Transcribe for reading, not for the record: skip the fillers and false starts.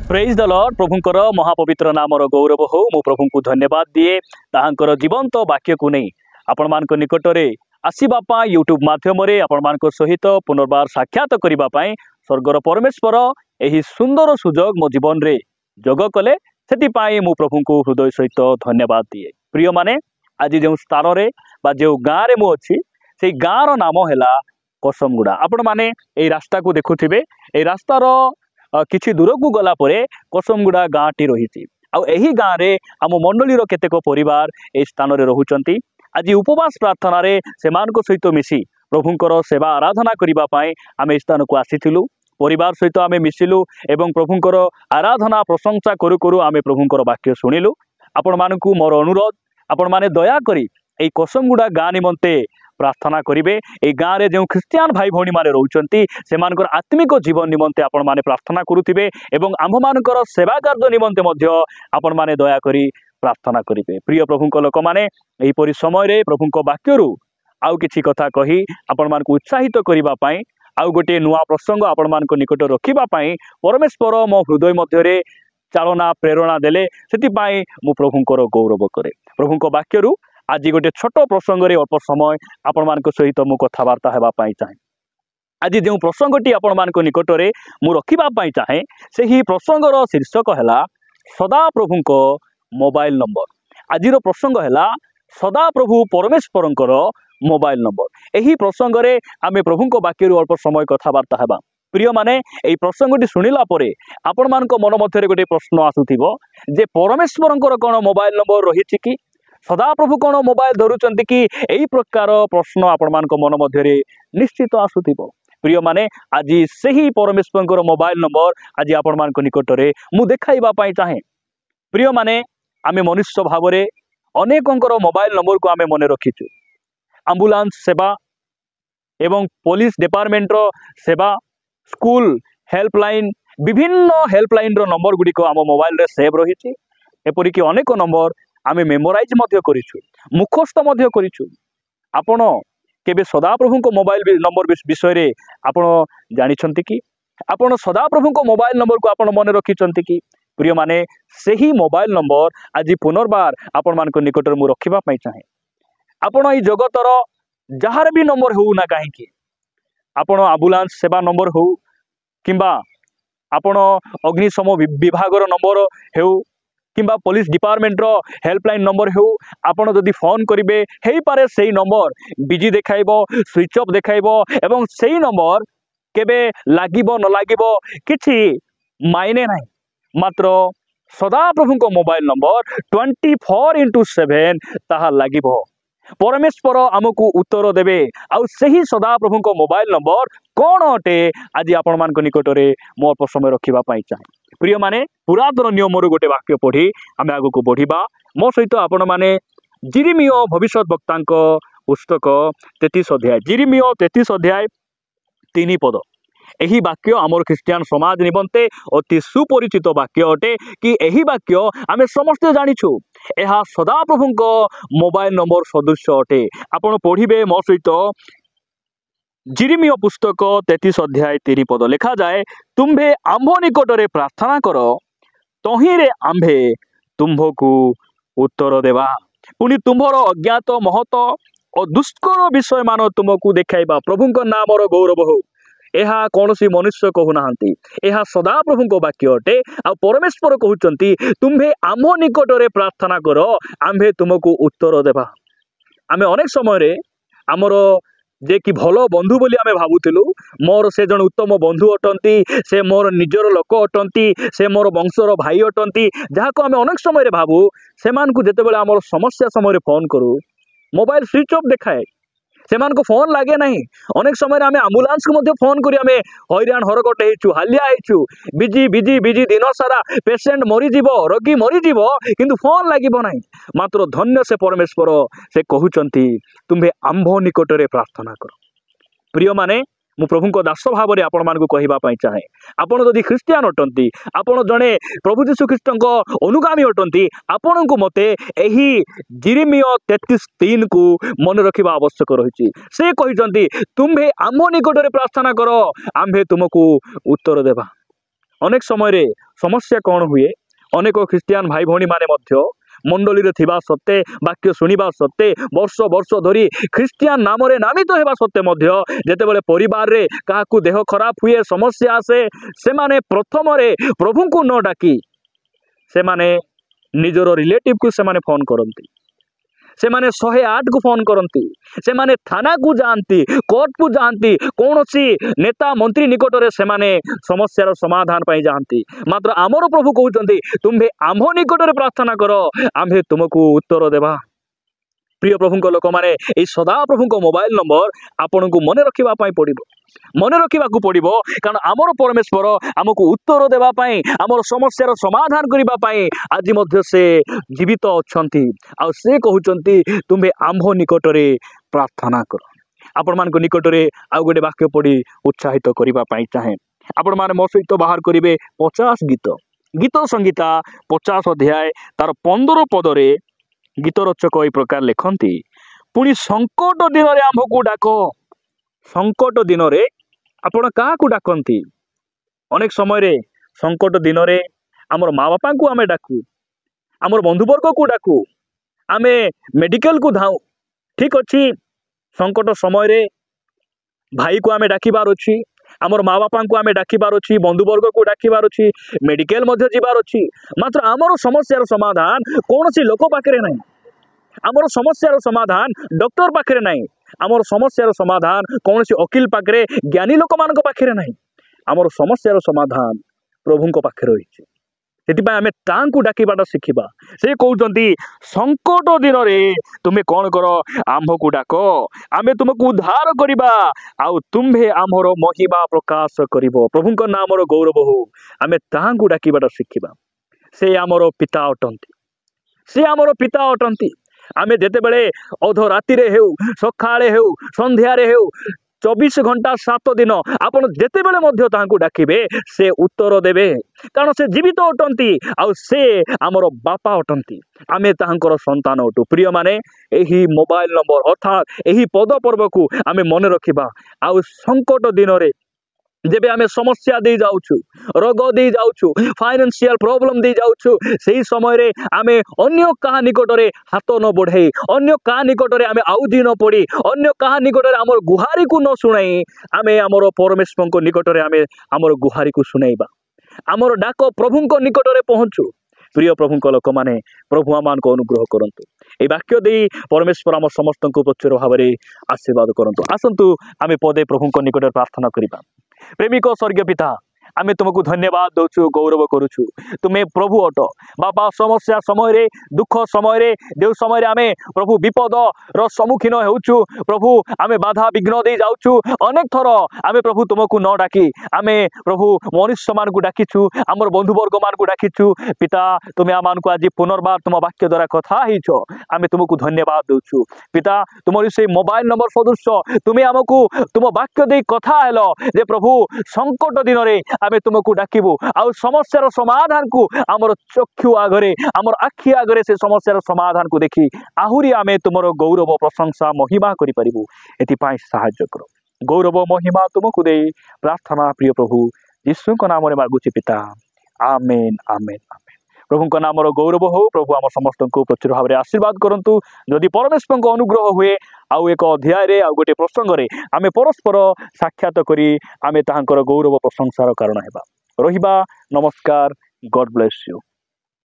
Praise the Lord प्रभुंकर महापवित्र नामर गौरव हो मु प्रभु को धन्यवाद दिए ताहांकर जीवंत वाक्य को नहीं आपण मान निकट में आसवा यूट्यूब मध्यम आपण मान सहित पुनर्बार साक्षात करने स्वर्गर परमेश्वर यही सुंदर सुजोग मो जीवन रे जोग कले से मु प्रभु को हृदय सहित धन्यवाद दिए। प्रिय माने आज जो स्थान रे बा जो गाँव रे मु अच्छी से गाँव नाम है कसमगुड़ा। आपण माने ए रास्ता को देखुथिबे ए रास्तार किछि दूर को गला परे कसमगुड़ा गाँटी रही आई गाँव रे आम मंडलीर केतेक परिवार ए स्थान रे रहुचंती। आज उपवास प्रार्थना रे सेमानक सहित मिसी प्रभुंकर सेवा आराधना करिबा पाई आमे स्थान को आसीथिलु। परिवार सहित आमे मिसिलु एवं प्रभुंकर आराधना प्रशंसा करू करू आमे प्रभुंकर वाक्य सुनिलु। आपण मानकु मोर अनुरोध आपण माने दया करी ए कसमगुड़ा गाँ निमंते प्रार्थना करिवे। ए गाँव रे जो ख्रिस्टियान भाई भौणी माने रहउचंती सेमानकर आत्मिक जीवन निमंते आपण माने प्रार्थना करुथिबे एवं आम्भ मानकर सेवा कार्य निमंते मध्य आपण माने दया करी प्रार्थना करिवे। प्रिय प्रभुंक लोक माने एही परि समय रे प्रभुंक वाक्यरू आउ किछि कथा कही आपण मानकु उत्साहित करिबा पाई आउ गोटे नुआ प्रसंग आपण मानक निकट रखिबा पाई परमेश्वर मो हृदय मध्य रे चालना प्रेरणा देले सेति पाई मु प्रभुंकर गौरव करे। प्रभुंक वाक्यरू आज गोटे छोट प्रसंग रे अल्प समय आपण मानक सहित मु कथबार्ता हेबा पाई चाहे। आज जो प्रसंगटी आपण मानक निकट रे मु रखिबा पाई चाहे सेही प्रसंगर शीर्षक हैला सदा प्रभुंक मोबाइल नंबर। आज प्रसंग हैला सदा प्रभु परमेश्वरंकर मोबाइल नंबर। यही प्रसंग रे आमे प्रभुंक वाक्य अल्प समय कथबार्ता हेबा। प्रिय माने एही प्रसंगटी सुनिला परे आपण मानक मन मध्य गोटे प्रश्न आसुथिबो जे परमेश्वरंकर कोन मोबाइल नंबर रहिछि कि सदा प्रभु कोन मोबाइल धरुचंती कि एही प्रकार प्रश्न आपण मानक मन मध्य निश्चित आसुथिबो। प्रिय माने आज सही परमेश्वरंकर मोबाइल नंबर आज आपण मानक निकट रे मु देखाइबा पाई चाहे। प्रिय माने आमे मनुष्य भाव रे अनेकंकर मोबाइल नंबर को आमे मने रखिछु। एम्बुलेंस सेवा एवं पुलिस डिपार्टमेंट रो सेवा स्कूल हेल्पलाइन विभिन्न हेल्पलाइन रो नंबर गुडी आम मोबाइल रे सेव रही। एपरिक अनेक नंबर आमे मेमोराइज मध्य करिछु मुखस्थ मध्य करिछु। आपण केबे सदाप्रभु को मोबाइल नंबर विषय रे आपण जानिछंती कि आपण सदाप्रभु को मोबाइल नंबर को आपण मन रखिछंती कि। प्रिय माने सही मोबाइल नंबर आज पुनर्बार आपण मानक निकट मु रखिबा पाई चाहे। आपण ई जगतर जहार भी नंबर हो ना कहीं आपण एम्बुलेंस सेवा नंबर हो किंबा आपण अग्निशम विभाग नंबर हो किंबा पुलिस डिपार्टमेंट रो हेल्पलाइन नंबर हो आपण जदि फोन करिवे हेई पारे सेही नंबर बिजी देखाइबो स्विच ऑफ देखाइबो एवं सेही नंबर केबे लागिबो न लागिबो किछि मायने नाही। मात्र सदा प्रभु को मोबाइल नंबर 24/7 ताहा लागिबो। परमेश्वर आमको उत्तर देवे आउ सही सदा प्रभु को मोबाइल नंबर कौन अटे आज आपण मान निकट में मो अल्प समय रखा चाहे। प्रिय माने पुरातन नियम गोटे वाक्य पढ़ी आम आग को बढ़िबा। मो सहित आपण माने जिरिमिय भविष्यत वक्ता पुस्तक 33 अध्याय जिरिमिय 33 अध्याय 3 पद। यही वाक्य आमर ख्रिस्टियान समाज निमंते अति सुपरिचित वाक्य अटे कि यही वाक्य आमे समस्ते जानिछु। यह सदा प्रभु मोबाइल नंबर सदृश अटे। आपण पढ़िबे मो सहित जिरिमिय पुस्तक 33 अध्याय 3 पद लिखा जाए तुम्भे आंभ निकट रे प्रार्थना कर तहिरे आंभे तुम्भकु उत्तर देवा पुनि तुम्भर अज्ञात महत और दुष्कर विषय मान तुमको देखाइबा। प्रभुंक नामर गौरव हो। यह कौन सी मनुष्य कहूना यह सदा प्रभु वाक्य अटे। आ परमेश्वर कहते तुम्भे आम निकट रे प्रार्थना कर आम्भे तुमको उत्तर देवा। आमे अनेक समय रे आमर जे कि भल बंधु बोली आमे भावुथिलु मोर से जन उत्तम बंधु अटंती से मोर निजर लोक अटंती से मोर वंशर भाई अटंती जहाँ आमे अनेक समय रे भावु सेमानकु जेतेबेले आमर समस्या समय रे फोन करू मोबाइल स्विच ऑफ देखाए सेमानको फोन लागे नहीं। अनेक समय आमे एम्बुलेंस को मध्य फोन करी आमे हैरान हरकट हेचु हालिया हेचु बिजी बिजी बिजी दिन सारा पेशेंट मरी जीवो रोगी मरी जीवो किंतु फोन लागिबो नहीं। मात्र धन्य से परमेश्वर से कहउचंती तुम्हे आंभ निकट रे प्रार्थना कर। प्रिय माने मु प्रभु को दास भाव में आपण मान कहवा चाहे। आपण जदि ख्रिस्टियान अटंती आपण जड़े प्रभु जीशु ख्रीष्ट अनुगामी अटंती आपण को मते एही जिरिमिय 33:3 को मन रखा आवश्यक रही। से कहते तुम्भे आम निकट में प्रार्थना कर आम्भे तुमको उत्तर देवा। अनेक समय समस्या कौन हुए अनेक ख्रिस्टियान भाई भौणी माने मध्य मंडली रे थिबा सत्ते वाक्य शुणिबा सत्ते वर्ष वर्ष धरी ख्रिस्टियान नाम रे नामित हेबा सत्ते मध्य जेतेबेले परिवार रे काहाकू देह खराब हुए समस्या आसे से माने प्रथम रे प्रभु को न डाकी से माने निजर रिलेटिव को से माने फोन करती से माने 108 को फोन करती से माने थाना को जानती कोर्ट को जानती कौन सी नेता मंत्री निकट रे से माने समस्यार समाधान पाई जानती मात्र आमर प्रभु कहते तुम्हें आम निकट रे प्रार्थना करो आम्भे तुमको उत्तर देवा। प्रिय प्रभु लोक मैंने सदा प्रभु मोबाइल नंबर आपन को मन रखा पड़ो मन रखा पड़ो कारण आमर परमेश्वर आमको उत्तर देवाई आमर समस्यार समाधान करने आज मध्य से जीवित अच्छा से कहते तुम्हें आम्भ निकट रे प्रार्थना कर। आपण मान निकट रे आउ गोटे वाक्य पढ़ी उत्साहित करने चाहे आपण मैंने मो सहित बाहर करेंगे 50 गीत गीत संगीता 50 अध्याय तार 15 पदरे गीत रचक ये प्रकार लिखती पुणी संकट दिन रे आम्भ को डाक संकट दिन रे आपण क्या डाकती अनेक समय संकट दिन रे आमर माँ बापा को आमे डाकू आमर बंधुवर्ग को डाकू आमे मेडिकल को धाऊ ठीक अच्छी संकट समय रे भाई को आमे डाकिबार अच्छी आमर माँ बापा को आमे डाकिबार अच्छी बंधुवर्ग को डाकिबार अच्छी मेडिकल मध्य जीवार अच्छी मात्र आमर समस्यार समाधान कौन सी लोक पाखे ना आमर समस्यार समाधान डॉक्टर पाखे ना आमर समस्यार समाधान कौन सी वकील पाखे ज्ञानी लोक मान पाखे ना आमर समस्यार समाधान प्रभु पाखे रही से आम तांकु डाकिबाटा शिखिबा से कहते संकट दिन रे तुम्हें कौन कर आम्भ को डाक आमे तुमको उद्धार करिबा आउ तुम्हें आमर महिमा प्रकाश करिबो प्रभुंक नामर गौरव हो आमे तांकु डाकिबाटा शिखिबा से आमर पिता अटंती से आमर पिता अटंती आमे जेते बेले अध राति रे हेउ सखाळे हेउ संध्यारे हेउ 24 घंटा 7 दिन आपण जेते बेले मध्य तांकु डाकिबे से उत्तर देबे कारण से जीवित अटंती आउ से आमर बापा अटंती आमे तांकर संतान अटु। प्रिय माने एही मोबाइल नंबर अर्थात एही पद पर्व को आमे मन रखिबा आउ संकट दिन रे जेबे आमे समस्या दे जाउछु रोग दे जाउछु फाइनेंशियल प्रॉब्लम दे जाउछु सेही समय रे आमे अन्य कहा निकट रे हाथ न बढ़ाई अन्य कहा निकट रे आमे आउदी न पड़ी अन्य कहा निकट रे हमर गुहारी को न सुनाई आमे हमर परमेश्वर को निकट रे आमे हमर गुहारी को सुनाइबा हमर डाक प्रभु को निकट रे पहुंचू। प्रिय प्रभु लोक माने प्रभु आमान को अनुग्रह करंतु ए वाक्य दे परमेश्वर आम समस्त को प्रचुर भाव में आशीर्वाद करंतु। आसंतु आमे पदे प्रभु को निकट प्रार्थना करिबा। प्रेमिक स्वर्गीय पिता आमे तुमको धन्यवाद दौचु गौरव करुचु तुम्हें प्रभु अट बापा समस्या समय रे दुख समय रे देव समय रे आमे प्रभु विपद रो सम्मुखीन होउचु प्रभु आमे बाधा विघ्न दे जाउचु अनेक थर आमे प्रभु तुमको न डाकी आमे प्रभु मनुष्य मान को डाकीचु आमर बंधुवर्ग मान को डाकीचु पिता तुम्हें आमान को आज पुनर्बार तुम वाक्य द्वारा कथा हिचो आमे तुमको धन्यवाद दौचु पिता तुमरी से मोबाइल नंबर सदृश तुम्हें आमको तुम वाक्य दे कथा हेलो जे प्रभु संकट दिन रे आमे तुमको डाकिबु आउ समस्यार समाधान को आमर चक्षु आगरे आमर आखि आगरे से समस्यार समाधान को देखी आहुरी आमे तुमर गौरव प्रशंसा महिमा करि परिबु एतिपाई सहाय्य कर गौरव महिमा तुमको दे प्रार्थना प्रिय प्रभु यीशु को नाम रे मागुची पिता आमेन आमेन आमेन। प्रभु का नाम गौरव हो प्रभु आम समस्त को प्रचुर भाव में आशीर्वाद करंतु जदि परमेश्वर को अनुग्रह हुए आउ एक अध्याय रे आउ गोटे प्रसंग रे आमे परस्पर साक्षात करी आमे ताहांकर गौरव प्रशंसार कारण हेबा रहिबा। नमस्कार, गॉड ब्लेस यू।